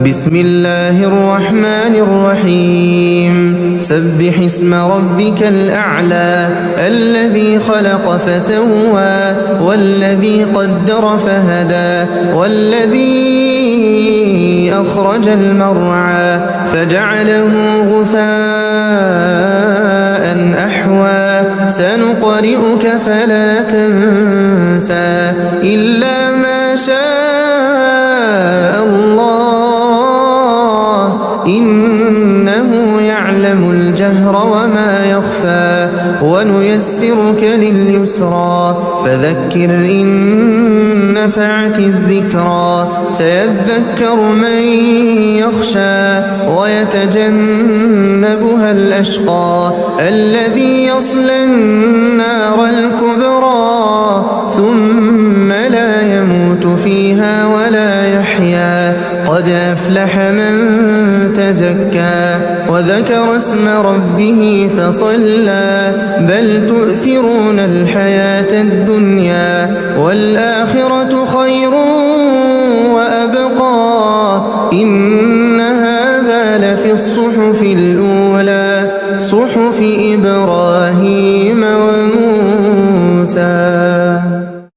بسم الله الرحمن الرحيم سبح اسم ربك الأعلى الذي خلق فسوى والذي قدر فهدى والذي أخرج المرعى فجعله غثاء أحوى سنقرئك فلا تنسى إلا ما شاء الله إنه يعلم الجهر وما يخفى ونيسرك لليسرى فذكر إن نفعت الذكرى سيذكر من يخشى ويتجنبها الأشقى الذي يصلى النار الكبرى ثم لا يموت فيها ولا يحيا قد أفلح من تزكى وذكر اسم ربه فصلى بل تؤثرون الحياة الدنيا والآخرة خير وأبقى إن هذا لفي الصحف الأولى صحف إبراهيم